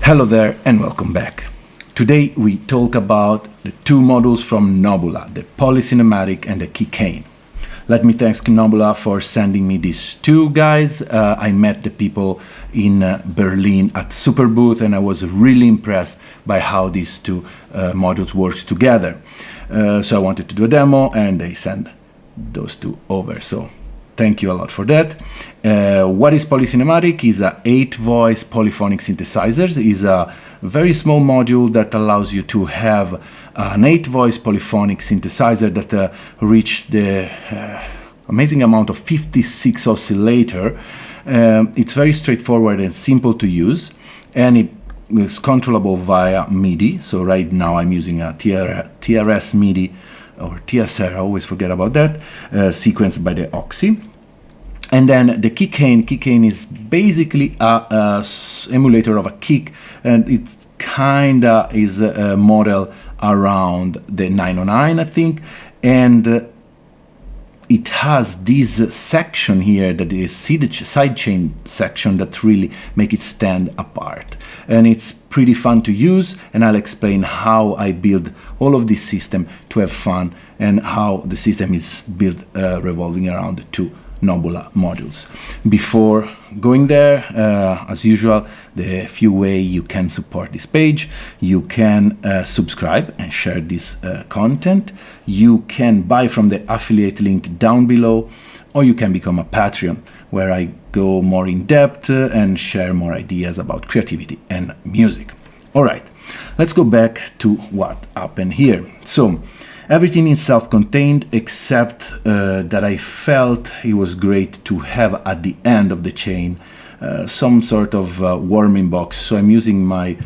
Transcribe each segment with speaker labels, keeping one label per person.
Speaker 1: Hello there and welcome back. Today we talk about the two modules from Knobula, the Polycinematic and the Kickain. Let me thank Knobula for sending me these two guys. I met the people in Berlin at Superbooth and I was really impressed by how these two modules work together. So I wanted to do a demo and they sent those two over. So thank you a lot for that. What is Polycinematic? Is a 8-voice polyphonic synthesizer. Is a very small module that allows you to have an 8-voice polyphonic synthesizer that reach the amazing amount of 56 oscillator. It's very straightforward and simple to use, and it is controllable via MIDI. So right now I'm using a TRS MIDI or TSR, I always forget about that, sequenced by the OXI. And then the Kickain is basically a emulator of a kick, and it kinda is a model around the 909, I think, and it has this section here that is sidechain section that really make it stand apart, and it's pretty fun to use, and I'll explain how I build all of this system to have fun and how the system is built revolving around the two Knobula modules. Before going there, as usual, the few ways you can support this page: you can subscribe and share this content, you can buy from the affiliate link down below, or you can become a Patreon, where I go more in depth and share more ideas about creativity and music. All right, let's go back to what happened here. So everything is self-contained, except that I felt it was great to have at the end of the chain some sort of warming box. So I'm using my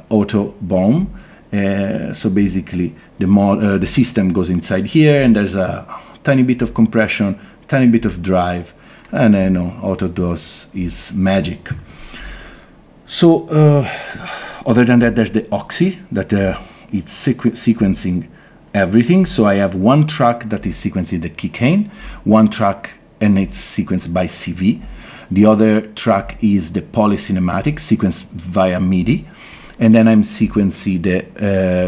Speaker 1: auto bomb. So basically the system goes inside here, and there's a tiny bit of compression, tiny bit of drive, and I know auto DOS is magic. So other than that, there's the OXI that it's sequencing everything. So I have one track that is sequencing the Kickain, one track and it's sequenced by CV. The other track is the Polycinematic, sequenced via MIDI. And then I'm sequencing the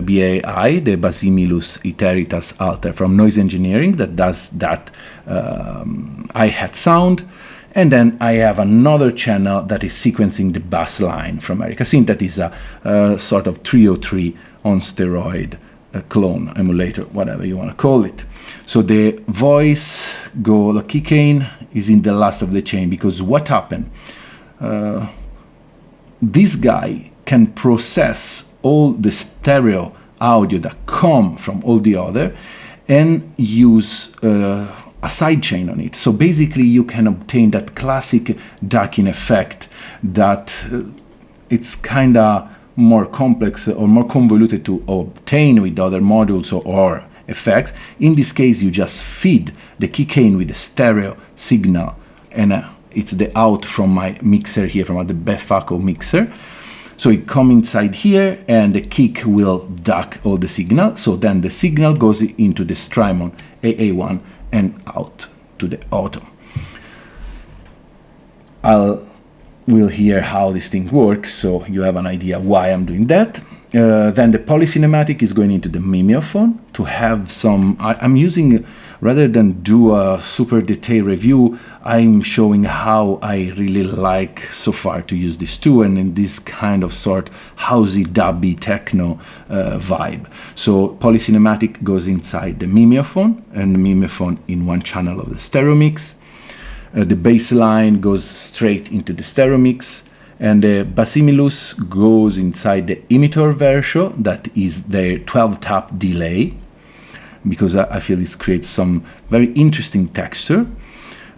Speaker 1: BAI, the Basimilus Iterate alter from Noise Engineering that does that hi-hat sound. And then I have another channel that is sequencing the Bassline from America Synth, that is a sort of 303 on steroid clone emulator, whatever you want to call it. So the voice go, the Kickain is in the last of the chain, because what happened? This guy can process all the stereo audio that come from all the other and use a sidechain on it. So basically you can obtain that classic ducking effect that it's kind of more complex or more convoluted to obtain with other modules or effects. In this case, you just feed the Kickain with the stereo signal, and it's the out from my mixer here, from the Befaco mixer. So it comes inside here, and the kick will duck all the signal. So then the signal goes into the Strymon AA1 and out to the auto. We'll hear how this thing works, so you have an idea why I'm doing that. Then the Polycinematic is going into the Mimeophon to have some. I'm using, rather than do a super detailed review, I'm showing how I really like so far to use these two, and in this kind of sort housey, dubby, techno vibe. So Polycinematic goes inside the Mimeophon, and the Mimeophon in one channel of the stereo mix. The Bassline goes straight into the stereo mix, and the Basimilus goes inside the Imitor Versio, that is their 12-tap delay, because I feel this creates some very interesting texture,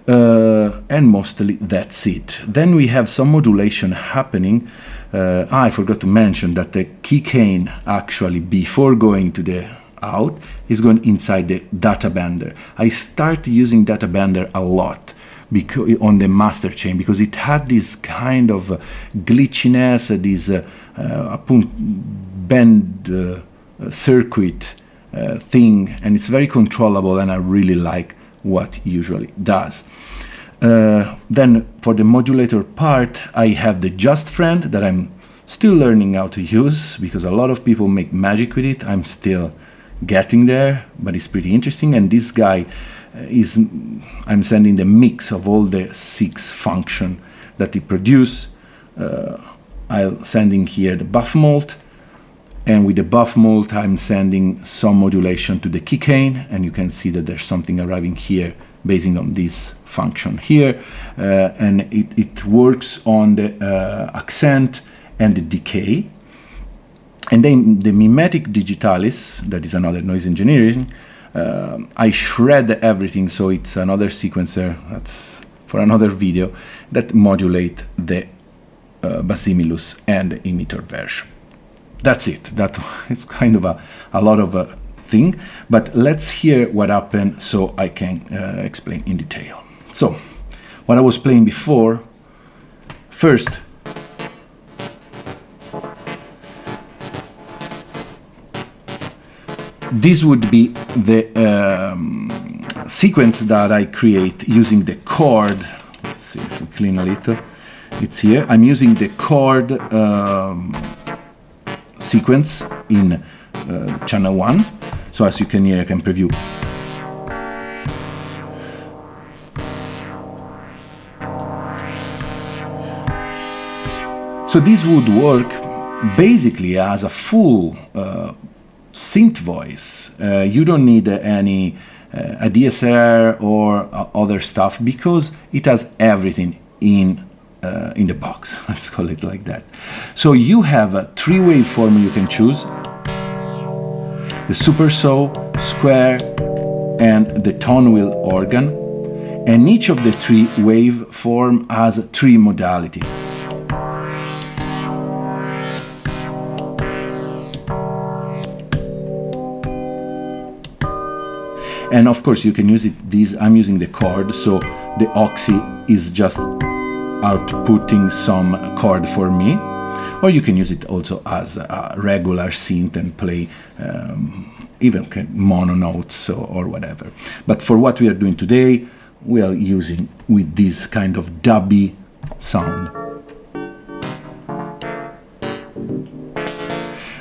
Speaker 1: and mostly that's it. Then we have some modulation happening. I forgot to mention that the Kickain actually, before going to the out, is going inside the data bender. I started using data bender a lot on the master chain, because it had this kind of glitchiness, this bend circuit thing, and it's very controllable, and I really like what it usually does. Then for the modulator part, I have the Just Friend that I'm still learning how to use, because a lot of people make magic with it. I'm still getting there, but it's pretty interesting. And this guy I'm sending the mix of all the 6 functions that he produce. I'm sending here the buff mult, and with the buff mult I'm sending some modulation to the Kickain, and you can see that there's something arriving here based on this function here, and it works on the accent and the decay. And then the Mimetic Digitalis, that is another noise engineering, I shred everything, so it's another sequencer, that's for another video, that modulate the Basimilus and the Imitor version. That's it. That it's kind of a lot of a thing, but let's hear what happened so I can explain in detail. So, what I was playing before, first, this would be the sequence that I create using the chord. Let's see if we clean a little. It's here. I'm using the chord sequence in channel 1. So as you can hear, I can preview. So this would work basically as a full synth voice. You don't need any a DSR or other stuff, because it has everything in the box. Let's call it like that. So you have a 3 waveform you can choose: the super saw, square, and the tone wheel organ. And each of the 3 waveform has 3 modality. And of course you can use it, I'm using the chord, so the OXI is just outputting some chord for me. Or you can use it also as a regular synth and play even mono notes or whatever. But for what we are doing today, we are using with this kind of dubby sound.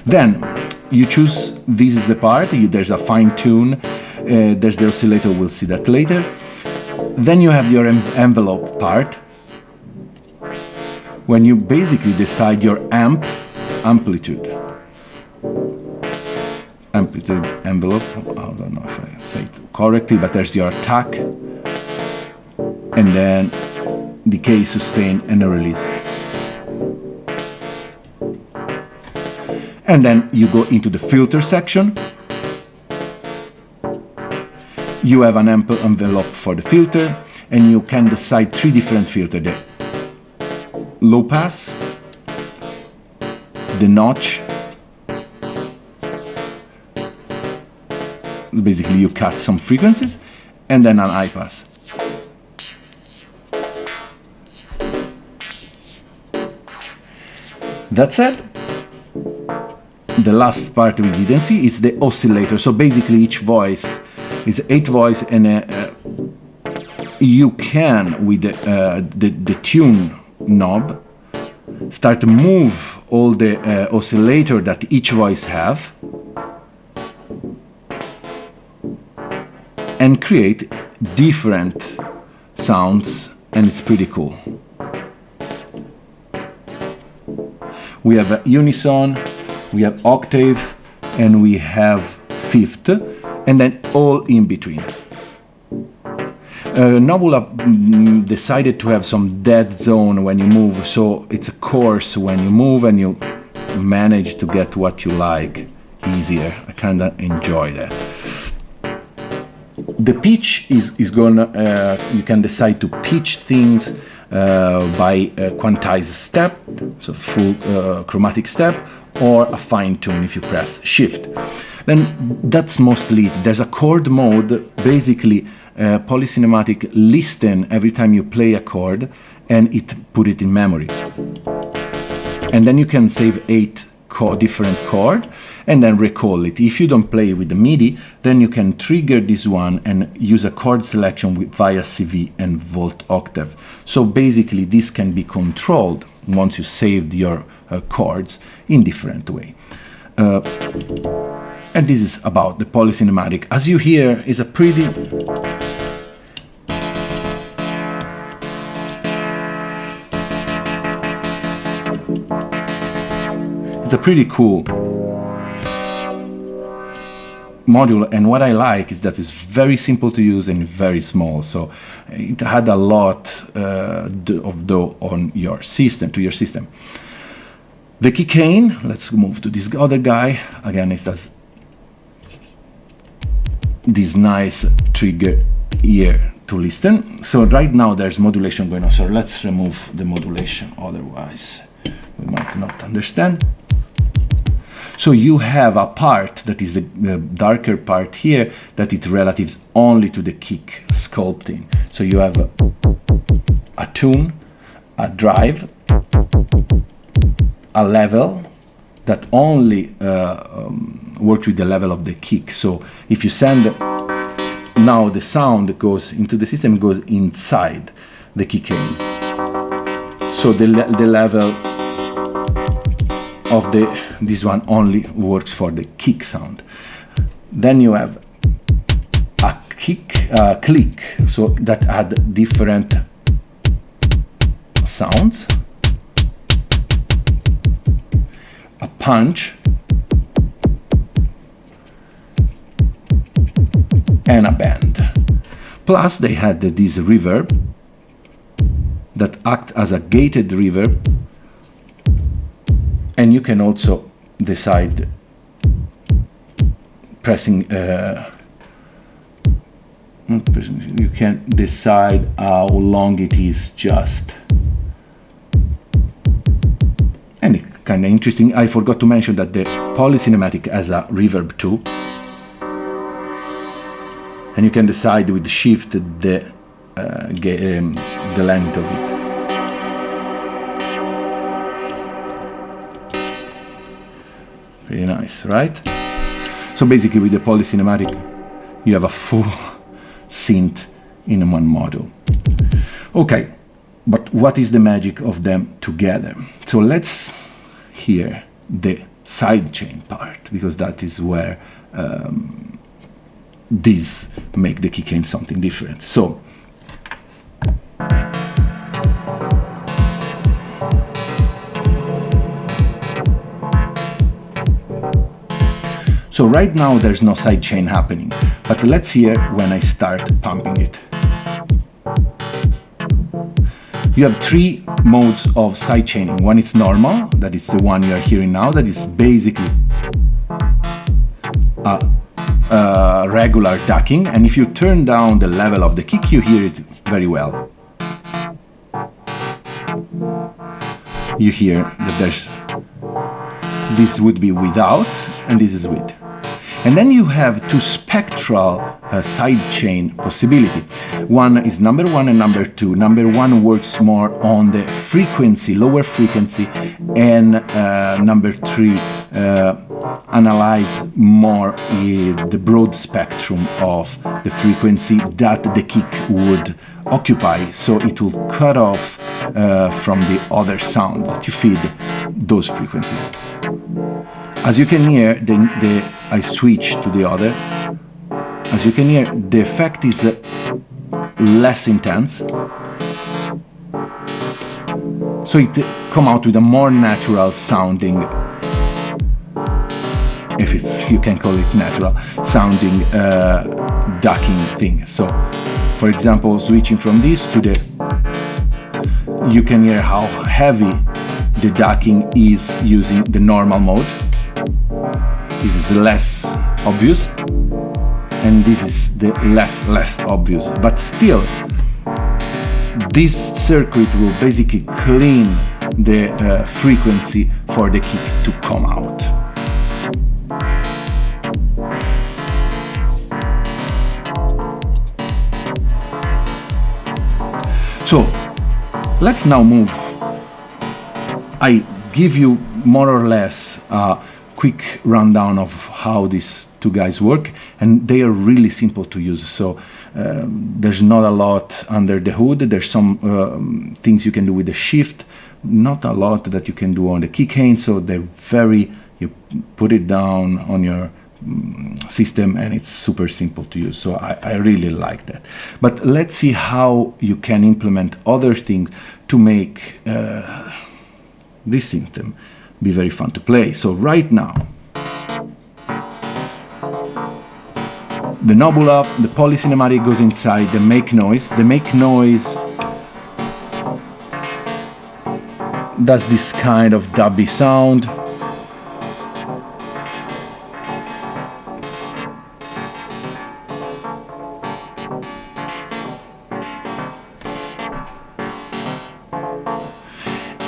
Speaker 1: Then you choose, this is the part, there's a fine tune, there's the oscillator, we'll see that later. Then you have your envelope part, when you basically decide your amplitude envelope. I don't know if I say it correctly, but there's your attack, and then decay, sustain, and a release. And then you go into the filter section. You have an envelope for the filter, and you can decide 3 different filters: the low pass, the notch. Basically you cut some frequencies, and then an high pass. That's it. The last part we didn't see is the oscillator. So basically each voice is 8 voice, and you can, with the tune knob, start to move all the oscillator that each voice have, and create different sounds, and it's pretty cool. We have unison, we have octave, and we have fifth, and then all in between. Knobula decided to have some dead zone when you move, so it's a course when you move and you manage to get what you like easier. I kind of enjoy that. The pitch is gonna, you can decide to pitch things by a quantized step, so full chromatic step, or a fine tune if you press shift. Then that's mostly it. There's a chord mode, basically Polycinematic listen every time you play a chord and it put it in memory. And then you can save 8 different chords and then recall it. If you don't play with the MIDI, then you can trigger this one and use a chord selection via CV and volt octave. So basically this can be controlled once you saved your chords in different way. And this is about the polycinematic. As you hear, is a pretty cool module, and what I like is that it's very simple to use and very small, so it had a lot of dough on your system, The Kickain, let's move to this other guy. Again, it has this nice trigger here to listen. So right now there's modulation going on, so let's remove the modulation, otherwise we might not understand. So you have a part that is the darker part here, that it relatives only to the kick sculpting. So you have a tune, a drive, a level that only works with the level of the kick. So if you send now the sound that goes into the system, it goes inside the Kickain. So the level of this one only works for the kick sound. Then you have a click, so that add different sounds, a punch, and a bend. Plus they had this reverb that act as a gated reverb. And you can also decide pressing, you can decide how long it is just. And it's kind of interesting. I forgot to mention that the polycinematic has a reverb too. And you can decide with shift the length of it. Pretty nice, right? So basically with the polycinematic you have a full synth in one module. Okay, but what is the magic of them together? So let's hear the sidechain part, because that is where these make the Kickain something different. So right now there's no sidechain happening, but let's hear when I start pumping it. You have three modes of sidechaining. One is normal, that is the one you are hearing now, that is basically a regular tacking, and if you turn down the level of the kick, you hear it very well. You hear that this would be without, and this is with. And then you have two spectral sidechain possibility. One is number one and number two. Number one works more on the frequency, lower frequency, and number three analyze more the broad spectrum of the frequency that the kick would occupy, so it will cut off from the other sound that you feed those frequencies. As you can hear, I switch to the other. As you can hear, the effect is less intense, so it comes out with a more natural sounding, if you can call it natural sounding ducking thing. So for example, switching from this to you can hear how heavy the ducking is using the normal mode. This is less obvious, and this is the less obvious, but still this circuit will basically clean the frequency for the kick to come out. So let's now move. I give you more or less a quick rundown of how these two guys work, and they are really simple to use. So there's not a lot under the hood. There's some things you can do with the shift not a lot that you can do on the Kickain, so they're very, you put it down on your system and it's super simple to use. So I really like that. But let's see how you can implement other things to make this system be very fun to play. So right now, the Knobula, the Polycinematic goes inside the make noise. The make noise does this kind of dubby sound.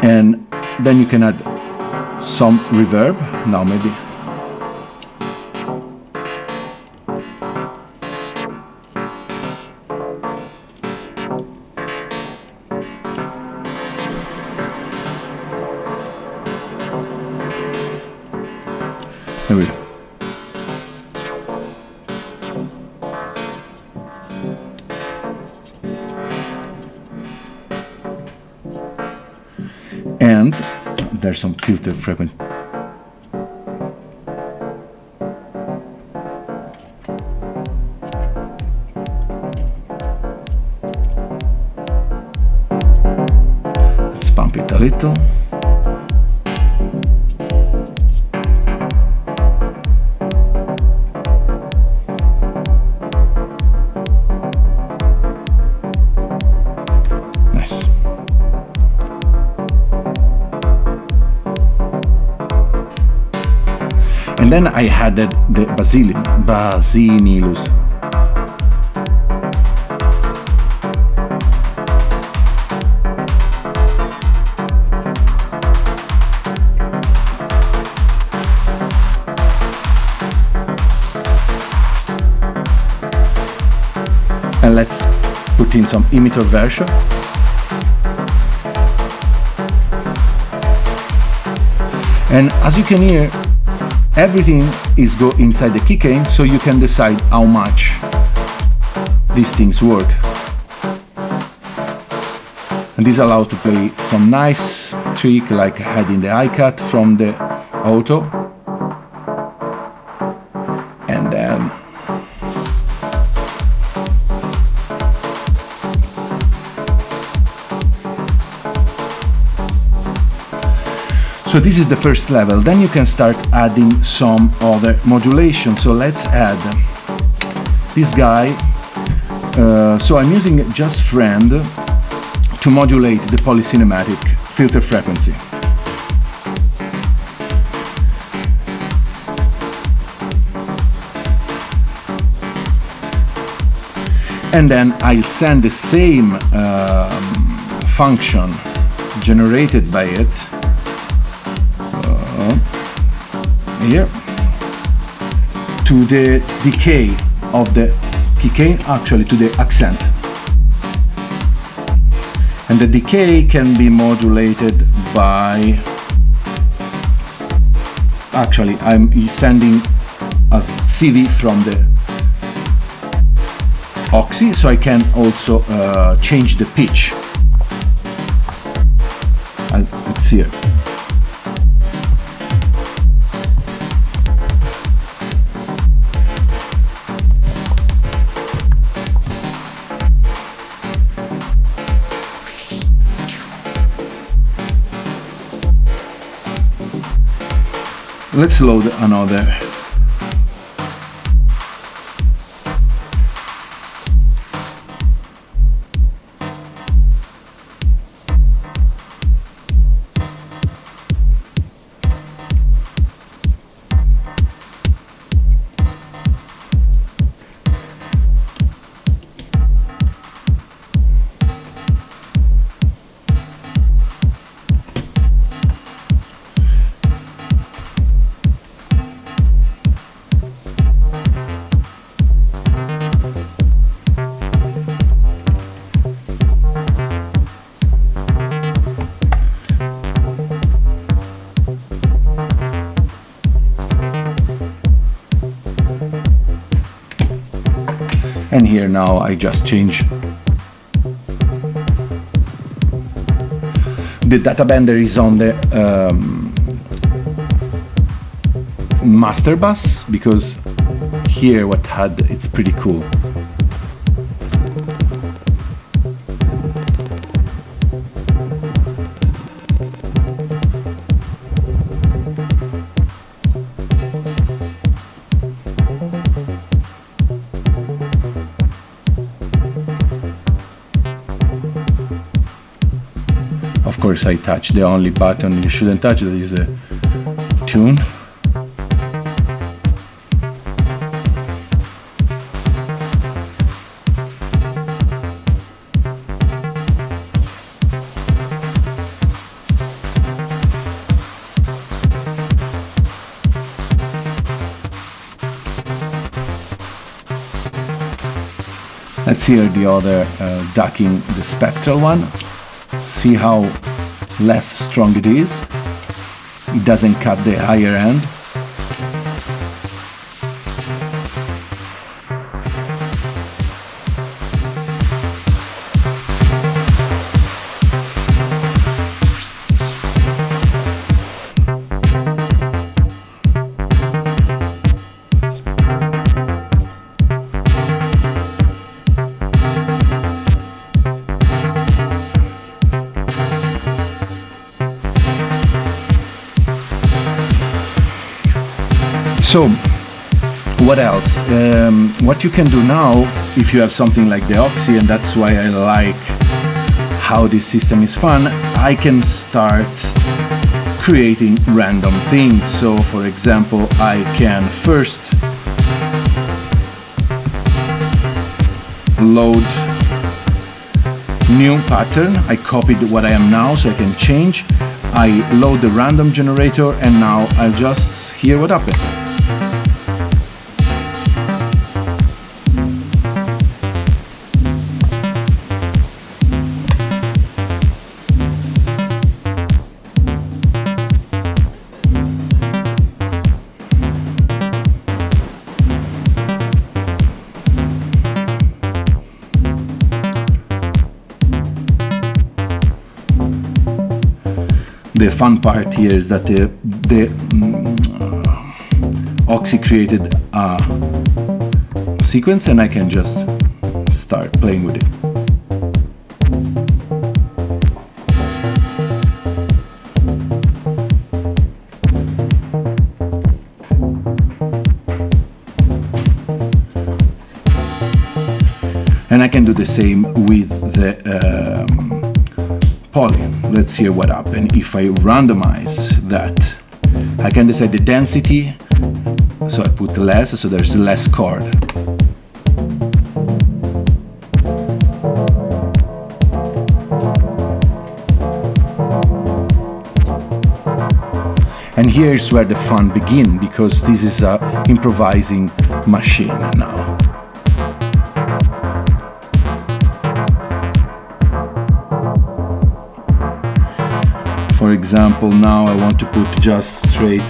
Speaker 1: And then you can add some reverb. Now maybe. There we go. And there's some filter frequency. Let's pump it a little. And then I added the Basimilus. And let's put in some Imitor Versio. And as you can hear, everything is go inside the Kickain, so you can decide how much these things work. And this allows to play some nice trick like adding the hi-cut from the auto. And then so this is the first level. Then you can start adding some other modulation. So let's add this guy. So I'm using Just Friend to modulate the Polycinematic filter frequency. And then I'll send the same function generated by it here to the decay of the Kickain, actually to the accent. And the decay can be modulated by, actually I'm sending a CV from the OXI, so I can also change the pitch. Let's see here. Let's load another. And here now I just change The data bender is on the master bus, because here what had, it's pretty cool. Of course I touch the only button you shouldn't touch, that is a tune. Let's hear the other ducking, the spectral one. See how less strong it is. It doesn't cut the higher end. So, what else? What you can do now, if you have something like the OXI, and that's why I like how this system is fun, I can start creating random things. So, for example, I can first load new pattern. I copied what I am now, so I can change. I load the random generator, and now I'll just hear what happened. The fun part here is that the OXI created a sequence, and I can just start playing with it. And I can do the same with the poly. Let's hear what happens if I randomize that. I can decide the density, so I put less, so there's less chord. And here's where the fun begins, because this is an improvising machine now. For example, now I want to put just straight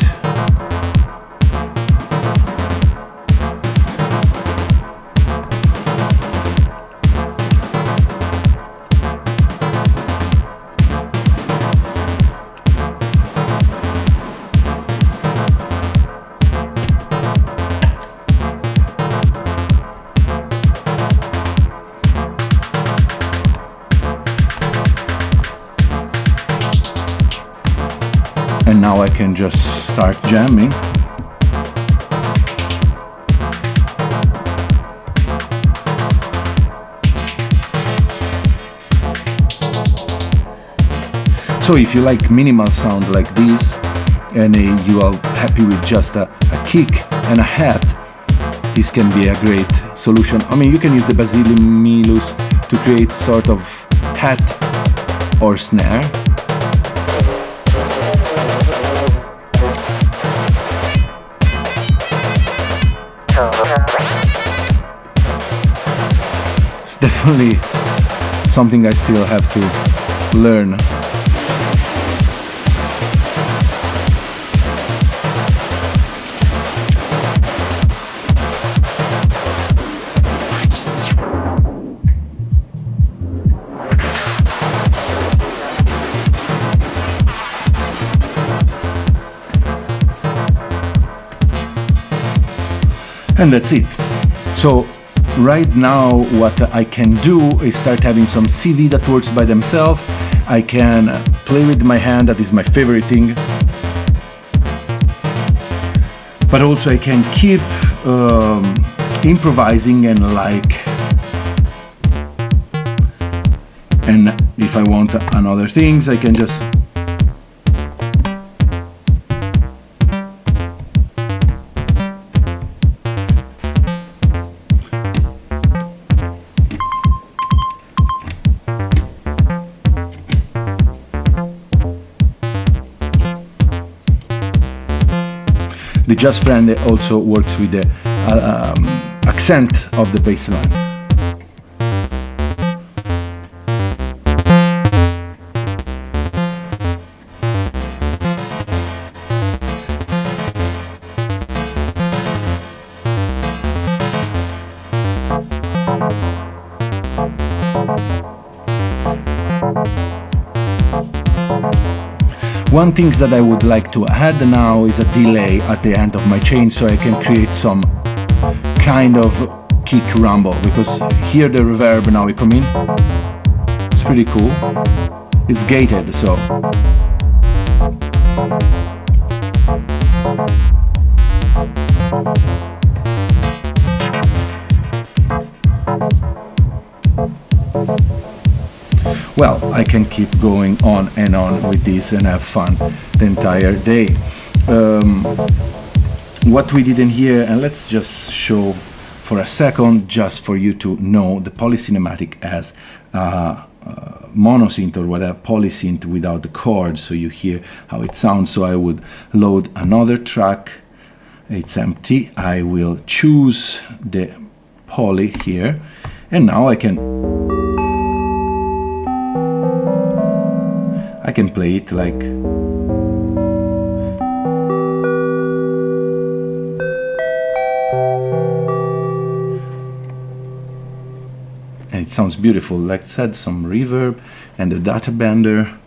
Speaker 1: and now I can just start jamming. So if you like minimal sound like this, and you are happy with just a kick and a hat, this can be a great solution. I mean, you can use the Basimilus to create sort of hat or snare. It's definitely something I still have to learn. And that's it. So right now what I can do is start having some CV that works by themselves. I can play with my hand, that is my favorite thing. But also I can keep improvising and like, and if I want another things, I can just the Just Friend also works with the accent of the bassline. One thing that I would like to add now is a delay at the end of my chain, so I can create some kind of kick rumble, because here the reverb now it come in. It's pretty cool. It's gated, so well, I can keep going on and on with this and have fun the entire day. What we didn't hear, and let's just show for a second, just for you to know, the Polycinematic as monosynth or whatever, polysynth without the chords, so you hear how it sounds. So I would load another track, it's empty, I will choose the poly here, and now I can play it like and it sounds beautiful. Like I said, some reverb and the data bender.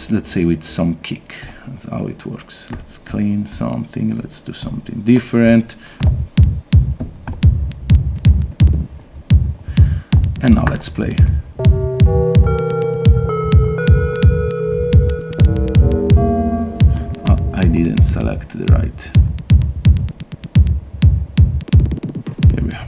Speaker 1: Let's say with some kick. That's how it works. Let's clean something. Let's do something different. And now let's play. Oh, I didn't select the right. Here we are.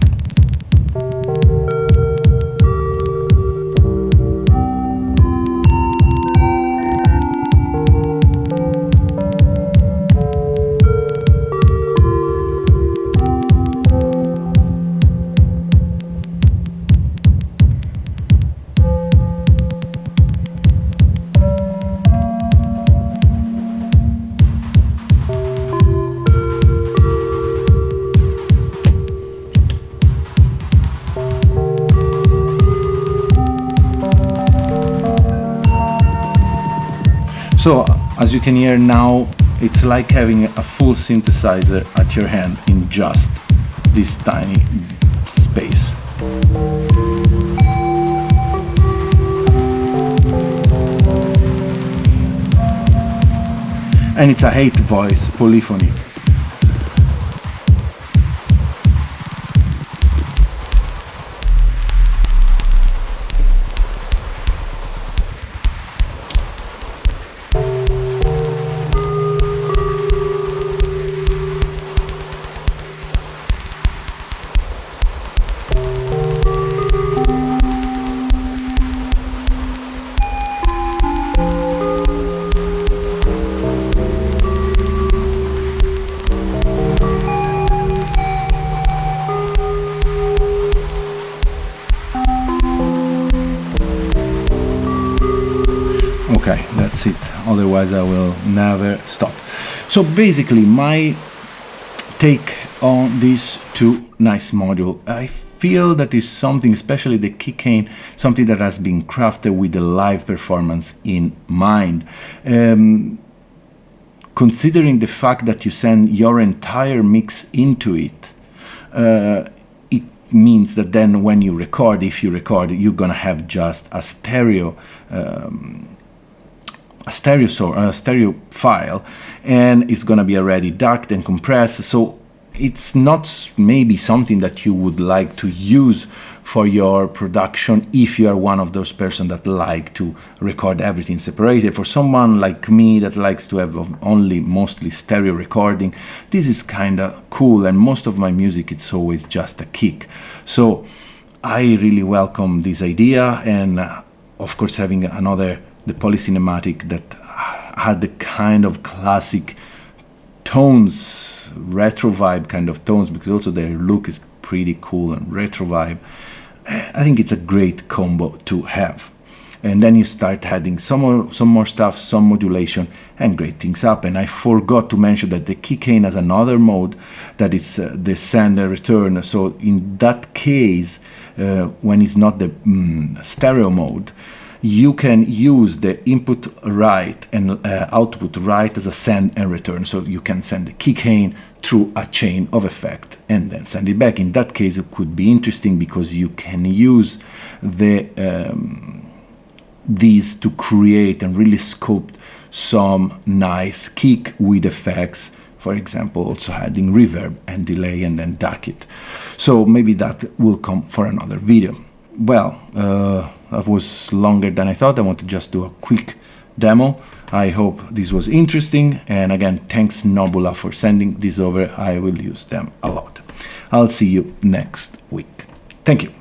Speaker 1: So, as you can hear now, it's like having a full synthesizer at your hand in just this tiny space. And it's a 8-voice polyphony. Okay, that's it, otherwise I will never stop. So basically my take on these two nice modules, I feel that is something, especially the Kickain, something that has been crafted with the live performance in mind. Considering the fact that you send your entire mix into it, it means that then when you record, if you record, you're gonna have just a stereo file, and it's gonna be already dark and compressed. So it's not maybe something that you would like to use for your production if you are one of those persons that like to record everything separated. For someone like me that likes to have only mostly stereo recording, this is kind of cool, and most of my music it's always just a kick. So I really welcome this idea, and of course having the Polycinematic that had the kind of classic tones, retro vibe kind of tones, because also their look is pretty cool and retro vibe. I think it's a great combo to have. And then you start adding some more stuff, some modulation, and great things up. And I forgot to mention that the Kickain has another mode that is the send and return. So in that case, when it's not the stereo mode, you can use the input right and output right as a send and return. So you can send the Kickain through a chain of effect and then send it back. In that case, it could be interesting because you can use these to create and really sculpt some nice kick with effects. For example, also adding reverb and delay and then duck it. So maybe that will come for another video. Well, that was longer than I thought. I want to just do a quick demo. I hope this was interesting, and again, thanks Knobula for sending this over. I will use them a lot. I'll see you next week. Thank you.